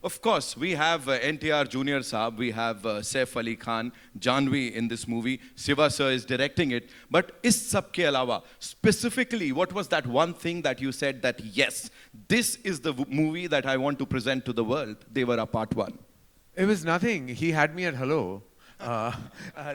Of course, we have NTR Junior Saab, we have Saif Ali Khan, Janvi in this movie. Siva sir is directing it. But is sab ke alawa, specifically, what was that one thing that you said that yes, this is the movie that I want to present to the world? Devara Part 1. It was nothing. He had me at hello.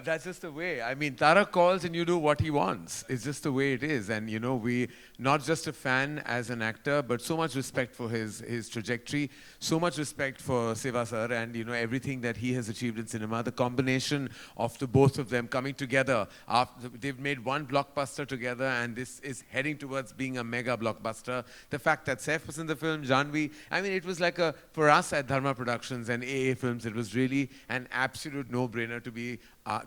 That's just the way. I mean, Tarak calls and you do what he wants. It's just the way it is. And, you know, we, not just a fan as an actor, but so much respect for his trajectory, so much respect for Siva sir and, you know, everything that he has achieved in cinema. The combination of the both of them coming together. After, they've made one blockbuster together and this is heading towards being a mega blockbuster. The fact that Saif was in the film, Janvi, I mean, it was like a, for us at Dharma Productions and AA Films, it was really an absolute no-brainer to be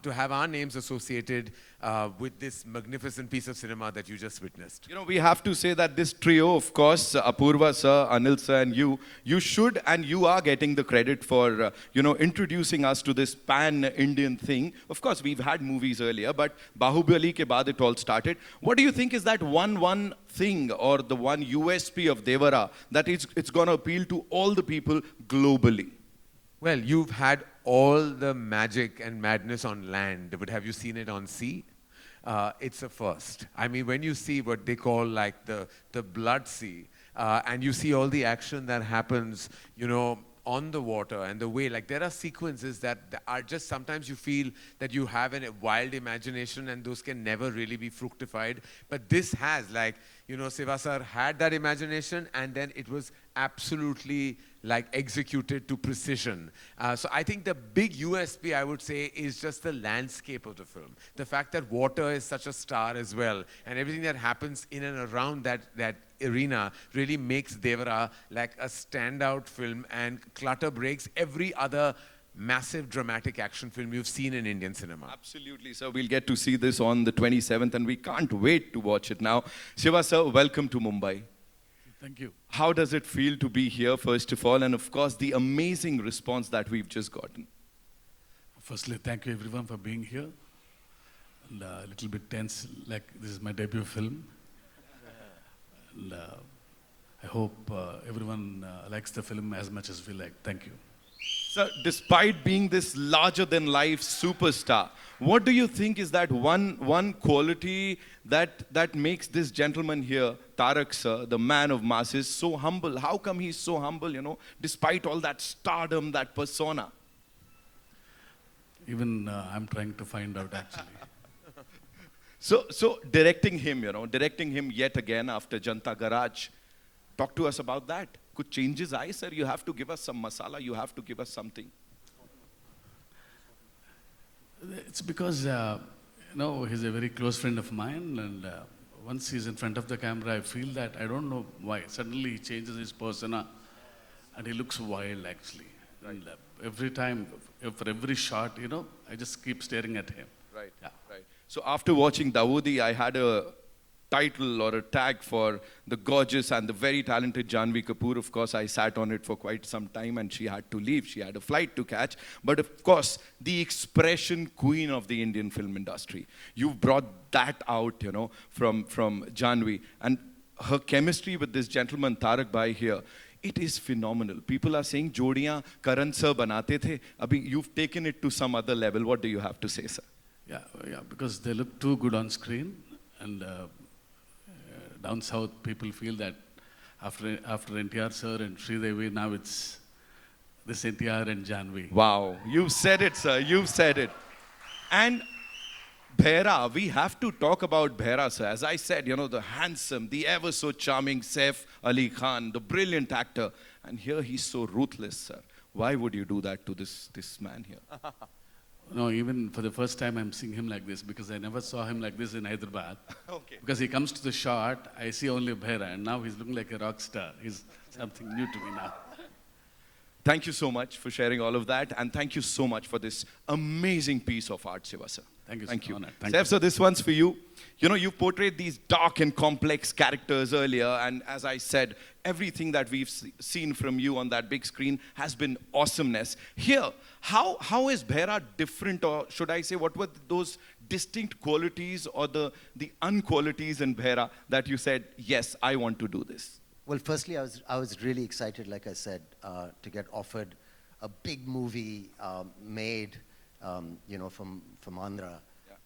to have our names associated with this magnificent piece of cinema that you just witnessed. You know, we have to say that this trio, of course, Apurva sir, Anil sir, and you should and you are getting the credit for, you know, introducing us to this pan-Indian thing. Of course, we've had movies earlier, but Bahubali ke baad it all started. What do you think is that one thing or the one USP of Devara that it's going to appeal to all the people globally? Well, you've had all the magic and madness on land, but have you seen it on sea? It's a first. I mean, when you see what they call like the blood sea, and you see all the action that happens, you know, on the water and the way, like there are sequences that are just, sometimes you feel that you have a wild imagination and those can never really be fructified. But this has, like, you know, Siva sir had that imagination and then it was absolutely like executed to precision. So I think the big USP, I would say, is just the landscape of the film. The fact that water is such a star as well, and everything that happens in and around that arena really makes Devara like a standout film and clutter breaks every other massive dramatic action film you've seen in Indian cinema. Absolutely, sir. We'll get to see this on the 27th and we can't wait to watch it now. Shiva sir, welcome to Mumbai. Thank you. How does it feel to be here, first of all, and of course, the amazing response that we've just gotten? Firstly, thank you everyone for being here. And a little bit tense, like this is my debut film. And I hope everyone likes the film as much as we like. Thank you. Sir, despite being this larger-than-life superstar, what do you think is that one quality that makes this gentleman here, Tarak sir, the man of masses, so humble? How come he's so humble, you know, despite all that stardom, that persona? Even I'm trying to find out actually. So directing him, you know, directing him yet again after Janta Garage, talk to us about that. Could changes aaye, sir? You have to give us some masala, you have to give us something. It's because, you know, he's a very close friend of mine, and once he's in front of the camera, I feel that, I don't know why, suddenly he changes his persona, and he looks wild, actually. And every time, for every shot, you know, I just keep staring at him. Right, Yeah. right. So after watching Dawoodi, I had a title or a tag for the gorgeous and the very talented Janvi Kapoor. Of course, I sat on it for quite some time and she had to leave. She had a flight to catch. But of course, the expression queen of the Indian film industry. You've brought that out, you know, from Janvi. And her chemistry with this gentleman, Tarak Bhai here, it is phenomenal. People are saying, Jodiyan Karan sir banate the. Abhi, you've taken it to some other level. What do you have to say, sir? Yeah, because they look too good on screen, and down south, people feel that after NTR sir and Sridevi, now it's this NTR and Janvi. Wow, you've said it, sir. You've said it. And Bhaira, we have to talk about Bhaira, sir. As I said, you know, the handsome, the ever so charming Saif Ali Khan, the brilliant actor. And here he's so ruthless, sir. Why would you do that to this man here? No, even for the first time I'm seeing him like this, because I never saw him like this in Hyderabad. Okay. Because he comes to the shot, I see only Bhaira, and now he's looking like a rock star. He's something new to me now. Thank you so much for sharing all of that. And thank you so much for this amazing piece of art, Shiva, sir. Thank you, Thank sir. you. Honored. Thank Saif, you. sir, this one's for you. You know, you portrayed these dark and complex characters earlier, and as I said, everything that we've seen from you on that big screen has been awesomeness. Here, how is Bhaira different, or should I say, what were those distinct qualities or the unqualities in Bhaira that you said, yes, I want to do this? Well, firstly, I was really excited, like I said, to get offered a big movie made, you know, from Andhra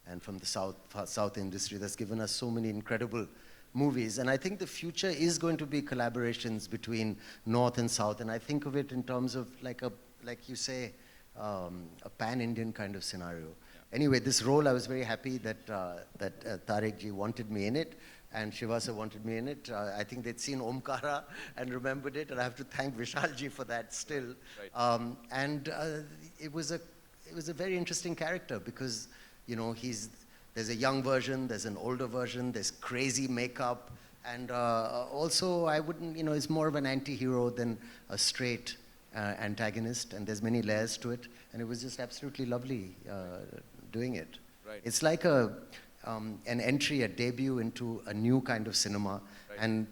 and from the South industry that's given us so many incredible movies. And I think the future is going to be collaborations between North and South. And I think of it in terms of like you say, a pan-Indian kind of scenario. Anyway, this role, I was very happy that Tarek ji wanted me in it, and Shivasa wanted me in it. I think they'd seen Omkara and remembered it, and I have to thank Vishal ji for that still. Right. It was a very interesting character because, you know, there's a young version, there's an older version, there's crazy makeup, and also I wouldn't, you know, it's more of an anti-hero than a straight antagonist, and there's many layers to it, and it was just absolutely lovely doing it. Right. It's like an entry, a debut into a new kind of cinema, Right. and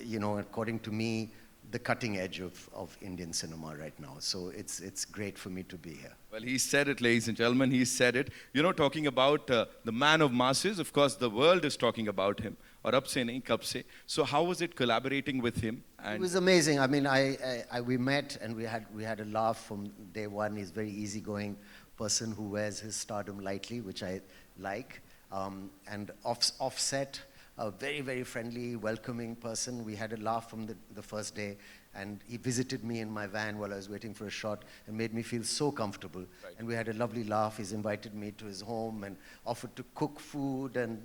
you know, according to me, the cutting edge of Indian cinema right now. So it's great for me to be here. Well, he said it, ladies and gentlemen. He said it. You know, talking about the man of masses, of course, the world is talking about him. Or ab se nahi, kab se. So how was it collaborating with him? It was amazing. I mean, we met and we had a laugh from day one. He's a very easygoing person who wears his stardom lightly, which I like. And offset, a very, very friendly, welcoming person. We had a laugh from the first day, and he visited me in my van while I was waiting for a shot and made me feel so comfortable. Right. And we had a lovely laugh. He's invited me to his home and offered to cook food, and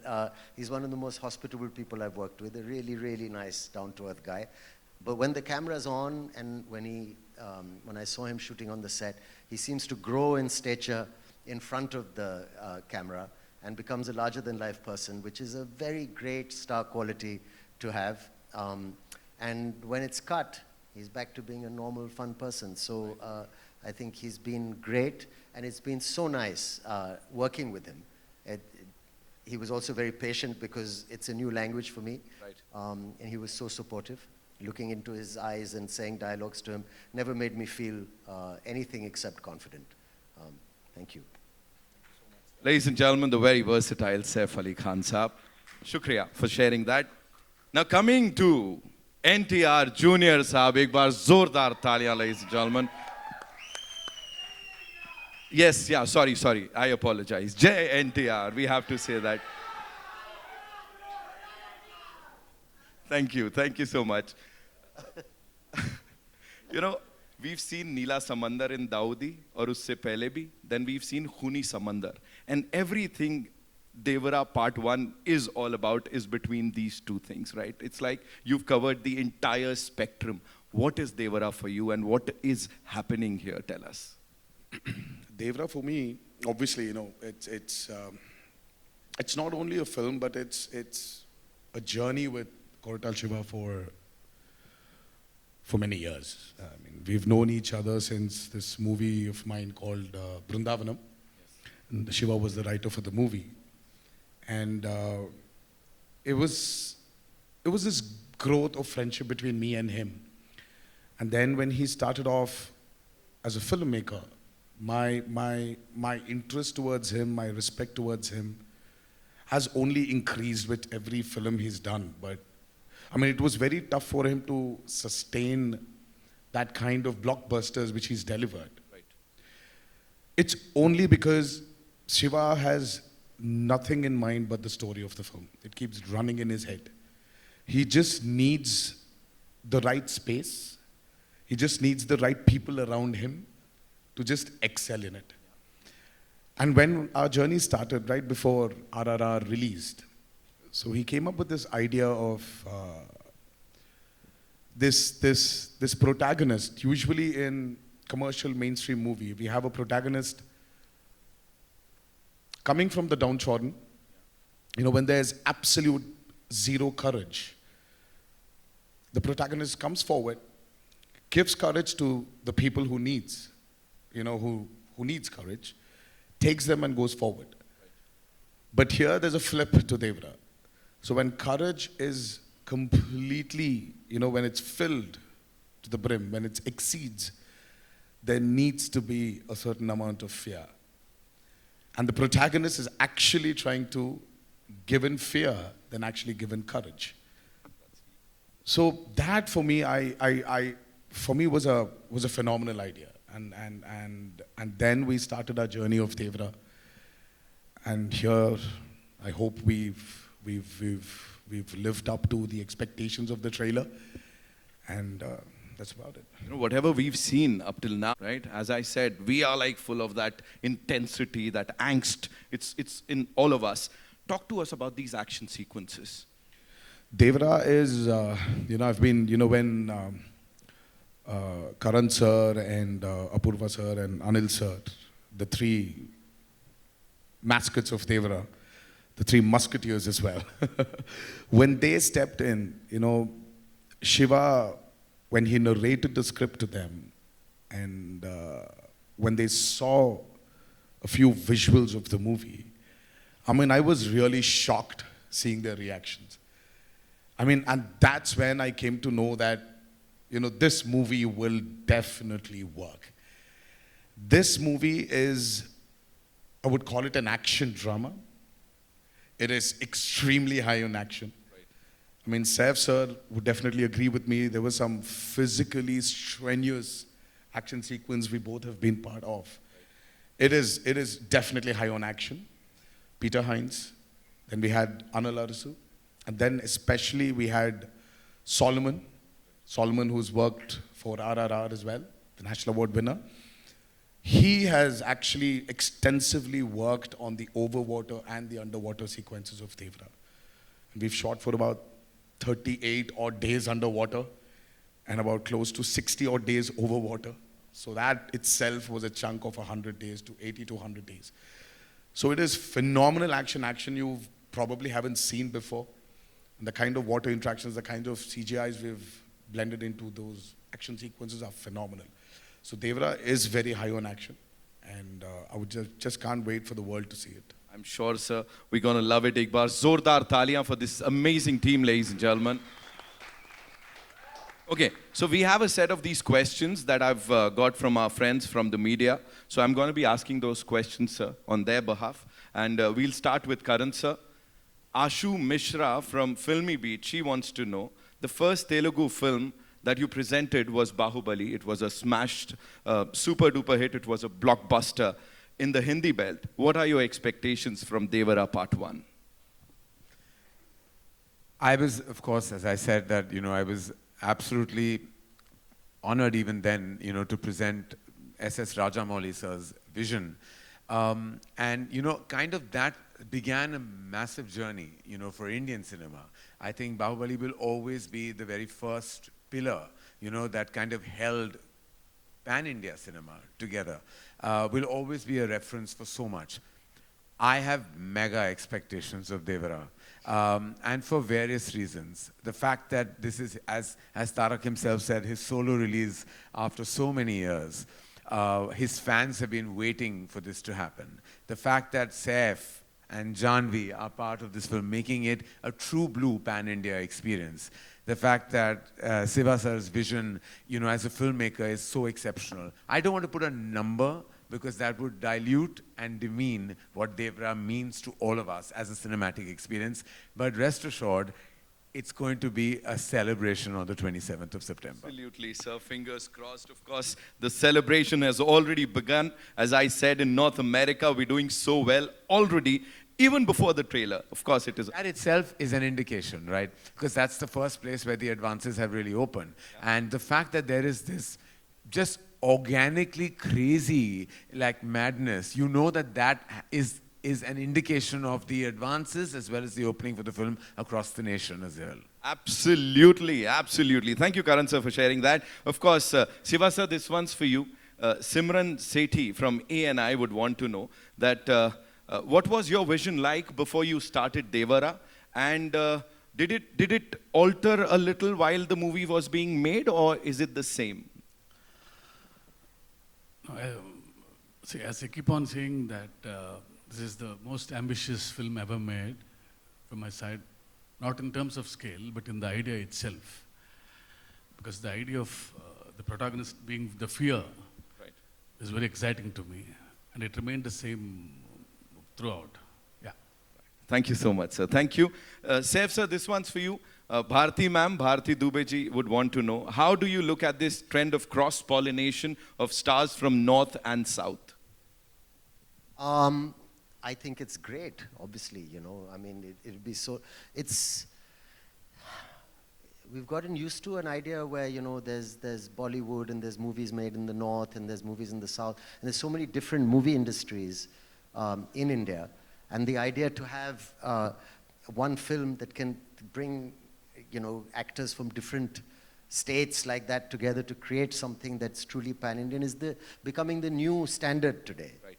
he's one of the most hospitable people I've worked with, a really, really nice, down-to-earth guy. But when the camera's on and when I saw him shooting on the set, he seems to grow in stature in front of the camera and becomes a larger-than-life person, which is a very great star quality to have. And when it's cut, he's back to being a normal, fun person. So I think he's been great, and it's been so nice working with him. He was also very patient because it's a new language for me. Right. And he was so supportive. Looking into his eyes and saying dialogues to him never made me feel anything except confident. Thank you. Ladies and gentlemen, the very versatile Saif Ali Khan Saab. Shukriya for sharing that. Now coming to NTR Junior Saab, ek baar zordar taliyan, ladies and gentlemen. Yes, yeah, sorry, I apologize. Jai NTR, we have to say that. Thank you so much. You know, we've seen Neela Samandar in Dawoodi, और उससे पहले भी. Then we've seen Khuni Samandar. And everything Devara Part 1 is all about is between these two things, right? It's like you've covered the entire spectrum. What is Devara for you and what is happening here? Tell us. Devra for me, obviously, you know, it's not only a film, but it's a journey with Koratal Shiva for many years. I mean, we've known each other since this movie of mine called Brindavanam. And Shiva was the writer for the movie, and it was this growth of friendship between me and him. And then when he started off as a filmmaker, my interest towards him, my respect towards him has only increased with every film he's done. But I mean, it was very tough for him to sustain that kind of blockbusters which he's delivered. Right. It's only because Shiva has nothing in mind but the story of the film. It keeps running in his head. He just needs the right space. He just needs the right people around him to just excel in it. And when our journey started, right before RRR released, so he came up with this idea of this protagonist. Usually in commercial mainstream movie, we have a protagonist coming from the downtrodden, you know, when there's absolute zero courage. The protagonist comes forward, gives courage to the people who needs, you know, who needs courage, takes them and goes forward. But here there's a flip to Devra. So when courage is completely, you know, when it's filled to the brim, when it exceeds, there needs to be a certain amount of fear. And the protagonist is actually trying to give in fear than actually give in courage. So that for me, for me was a phenomenal idea, and then we started our journey of Devra, and here, I hope we've lived up to the expectations of the trailer, and that's about it. You know, whatever we've seen up till now, right? As I said, we are like full of that intensity, that angst. It's in all of us. Talk to us about these action sequences. Devra is, I've been, when Karan sir and Apurva sir and Anil sir, the three mascots of Devra, the three musketeers as well, when they stepped in, Shiva, when he narrated the script to them, and when they saw a few visuals of the movie, I was really shocked seeing their reactions. And that's when I came to know that, this movie will definitely work. This movie is, I would call it an action drama. It is extremely high on action. Saif sir would definitely agree with me. There was some physically strenuous action sequence we both have been part of. It is definitely high on action. Peter Hines, then we had Anil Arasu, and then especially we had Solomon, who's worked for RRR as well, the National Award winner. He has actually extensively worked on the overwater and the underwater sequences of Devra. And we've shot for about 38 odd days underwater and about close to 60 odd days overwater. So that itself was a chunk of 100 days to 80 to 100 days. So it is phenomenal action you probably haven't seen before. And the kind of water interactions, the kind of CGIs we've blended into those action sequences are phenomenal. So Devra is very high on action, and I would just can't wait for the world to see it. I'm sure, sir, we're going to love it. Ek baar zordar taliyan for this amazing team, ladies and gentlemen. Okay, so we have a set of these questions that I've got from our friends from the media. So I'm going to be asking those questions, sir, on their behalf. And we'll start with Karan, sir. Ashu Mishra from Filmy Beat, she wants to know, the first Telugu film that you presented was Bahubali. It was a smashed, super duper hit. It was a blockbuster in the Hindi belt. What are your expectations from Devara Part 1? I was, of course, as I said, that, I was absolutely honored even then, to present S.S. Rajamouli sir's vision. And, kind of that began a massive journey, for Indian cinema. I think Bahubali will always be the very first pillar, that kind of held pan-India cinema together. Will always be a reference for so much. I have mega expectations of Devara, and for various reasons. The fact that this is, as Tarak himself said, his solo release after so many years. His fans have been waiting for this to happen. The fact that Saif and Janvi are part of this film, making it a true blue pan-India experience. The fact that Siva sir's vision, as a filmmaker is so exceptional. I don't want to put a number because that would dilute and demean what Devra means to all of us as a cinematic experience. But rest assured, it's going to be a celebration on the 27th of September. Absolutely, sir. Fingers crossed. Of course, the celebration has already begun. As I said, in North America, we're doing so well already, even before the trailer. Of course, it is. That itself is an indication, right? Because that's the first place where the advances have really opened. Yeah. And the fact that there is this just organically crazy, like madness, that is an indication of the advances as well as the opening for the film across the nation as well. Absolutely, absolutely. Thank you, Karan sir, for sharing that. Of course, Siva sir, this one's for you. Simran Sethi from ANI would want to know that what was your vision like before you started Devara, and did it alter a little while the movie was being made, or is it the same? See, as I keep on saying that this is the most ambitious film ever made from my side, not in terms of scale, but in the idea itself. Because the idea of the protagonist being the fear is very exciting to me, and it remained the same throughout. Yeah. Thank you so much, sir. Thank you. Saif sir, this one's for you. Bharti ma'am, Bharti Dubey ji would want to know, how do you look at this trend of cross-pollination of stars from north and south? I think it's great, obviously, you know. I mean, it'll be so, we've gotten used to an idea where, you know, there's Bollywood and there's movies made in the north and there's movies in the south. And there's so many different movie industries in India. And the idea to have one film that can bring, you know, actors from different states like that together to create something that's truly pan-Indian is becoming the new standard today. Right.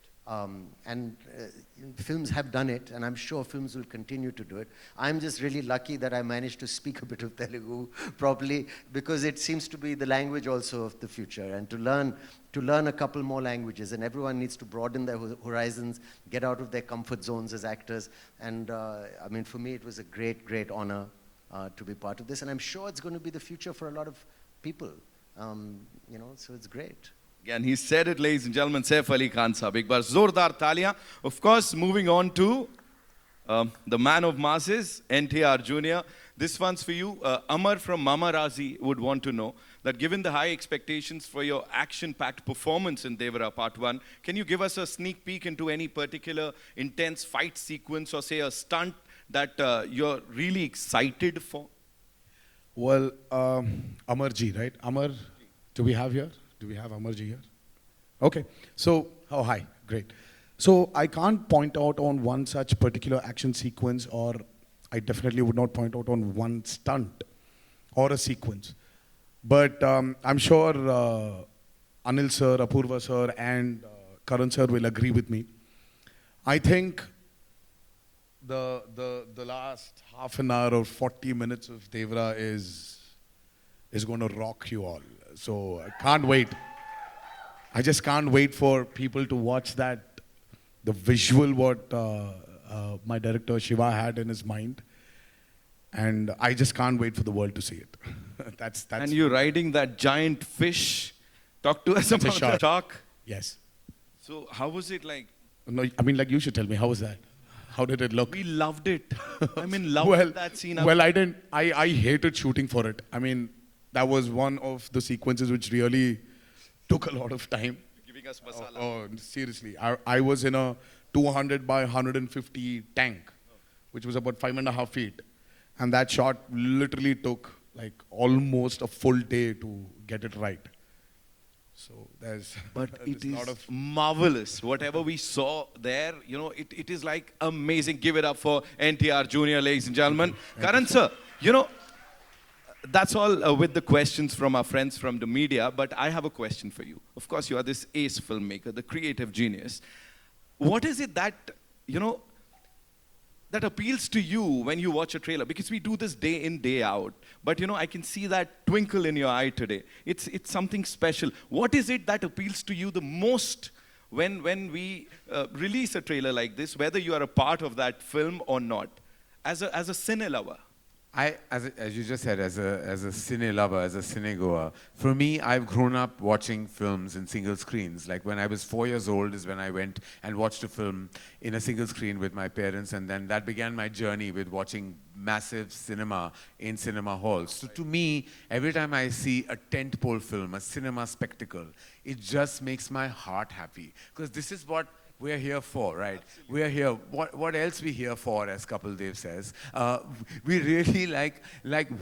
Films have done it, and I'm sure films will continue to do it. I'm just really lucky that I managed to speak a bit of Telugu properly, because it seems to be the language also of the future, and to learn a couple more languages, and everyone needs to broaden their horizons, get out of their comfort zones as actors. And I mean, for me, it was a great, great honor to be part of this, and I'm sure it's going to be the future for a lot of people. You know, so it's great. Again, he said it, ladies and gentlemen, Saif Ali Khan Sahab. Ek baar zordar taliyan. Of course, moving on to the man of masses, NTR Jr. This one's for you. Amar from Mama Razi would want to know that given the high expectations for your action-packed performance in Devara Part 1, can you give us a sneak peek into any particular intense fight sequence or say a stunt that you're really excited for? Well, Amarji, right? Amar, do we have here? Do we have Amarji here? Okay. So, oh, hi. Great. So, I can't point out on one such particular action sequence, or I definitely would not point out on one stunt or a sequence. But I'm sure Anil sir, Apurva sir, and Karan sir will agree with me. I think the last half an hour or 40 minutes of Devra is going to rock you all. So I can't wait. I just can't wait for people to watch that, the visual what my director Shiva had in his mind. And I just can't wait for the world to see it. that's And you're riding that giant fish. Talk to us That's a about the shark. shark. Yes. So how was it like? No, I mean, like, you should tell me, how was that? How did it look? We loved it. I'm in love with that scene. Well, I didn't. I hated shooting for it. I mean, that was one of the sequences which really took a lot of time. Giving us masala. Oh, seriously. I was in a 200 by 150 tank, which was about 5.5 feet. And that shot literally took like almost a full day to get it right. So there's, But there's it a is lot of marvelous. Whatever we saw there, you know, it is like amazing. Give it up for NTR Jr., ladies and gentlemen. Karan sir, you know, that's all with the questions from our friends from the media, but I have a question for you. Of course, you are this ace filmmaker, the creative genius. What is it that, you know, that appeals to you when you watch a trailer? Because we do this day in, day out. But, you know, I can see that twinkle in your eye today. It's something special. What is it that appeals to you the most when we release a trailer like this, whether you are a part of that film or not, as a cine lover? As you just said, as a cine lover, as a cinegoer, for me, I've grown up watching films in single screens. Like when I was 4 years old is when I went and watched a film in a single screen with my parents, and then that began my journey with watching massive cinema in cinema halls. So to me, every time I see a tentpole film, a cinema spectacle, it just makes my heart happy. Because this is what we're here for, right? Absolutely. We're here. What else we here for, as Kapil Dev says? We really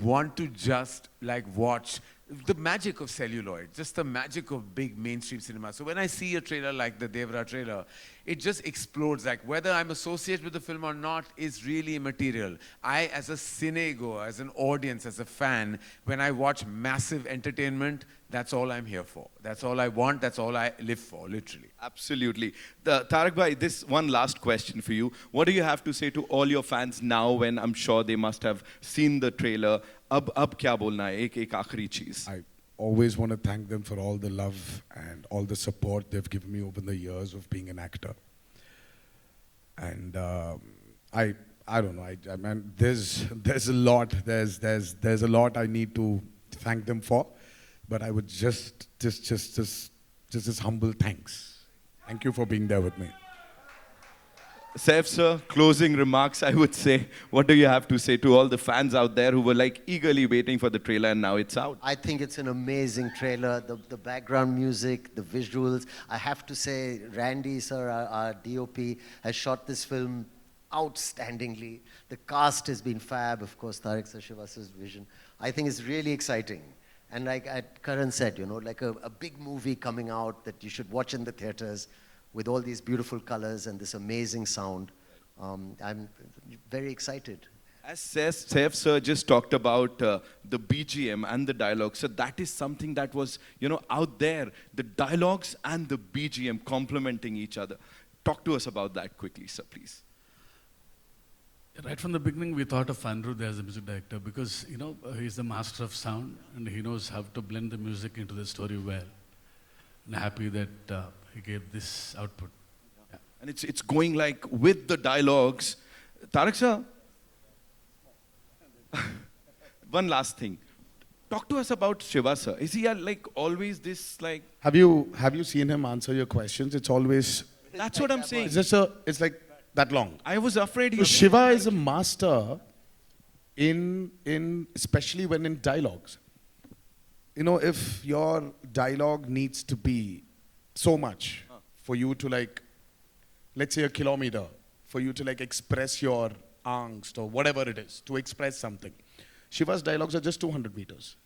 want to just watch the magic of celluloid, just the magic of big mainstream cinema. So when I see a trailer like the Devra trailer, it just explodes. Like whether I'm associated with the film or not is really immaterial. I, as a cinegoer, as an audience, as a fan, when I watch massive entertainment, that's all I'm here for. That's all I want. That's all I live for, literally. Absolutely. Tarak bhai, this one last question for you. What do you have to say to all your fans now when I'm sure they must have seen the trailer? Ab kya bolna hai? Ek aakhri cheez. I always want to thank them for all the love and all the support they've given me over the years of being an actor. And I don't know. I mean, there's a lot. There's a lot I need to thank them for. But I would just this humble thanks. Thank you for being there with me. Saif sir, closing remarks, I would say. What do you have to say to all the fans out there who were like eagerly waiting for the trailer and now it's out? I think it's an amazing trailer. The background music, the visuals. I have to say, Randy, sir, our DOP, has shot this film outstandingly. The cast has been fab. Of course, Tarak Sashivas's vision. I think it's really exciting. And like Karan said, like a big movie coming out that you should watch in the theaters with all these beautiful colors and this amazing sound. I'm very excited. As Saif sir just talked about the BGM and the dialogue, so that is something that was, out there, the dialogues and the BGM complementing each other. Talk to us about that quickly, sir, please. Right from the beginning, we thought of Anirudh as a music director because, he's the master of sound and he knows how to blend the music into the story well. And happy that he gave this output. Yeah. And it's going like with the dialogues. Tarak sir, one last thing. Talk to us about Shiva sir. Is he like always this like? Have you seen him answer your questions? It's always, That's what I'm saying. it's like that long. I was afraid he So Shiva is a master in especially when in dialogues. If your dialogue needs to be so much for you to like, let's say a kilometer, for you to like express your angst or whatever it is, to express something. Shiva's dialogues are just 200 meters.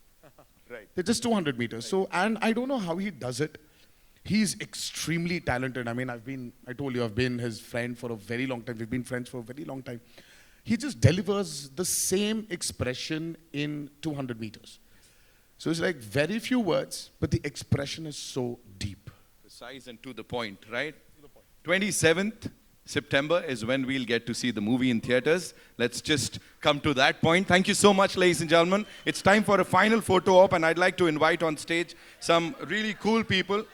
Right. They're just 200 meters. So, and I don't know how he does it. He's extremely talented. I mean, I told you, I've been his friend for a very long time. We've been friends for a very long time. He just delivers the same expression in 200 meters. So it's like very few words, but the expression is so deep. Precise and to the point, right? 27th September is when we'll get to see the movie in theaters. Let's just come to that point. Thank you so much, ladies and gentlemen. It's time for a final photo op, and I'd like to invite on stage some really cool people.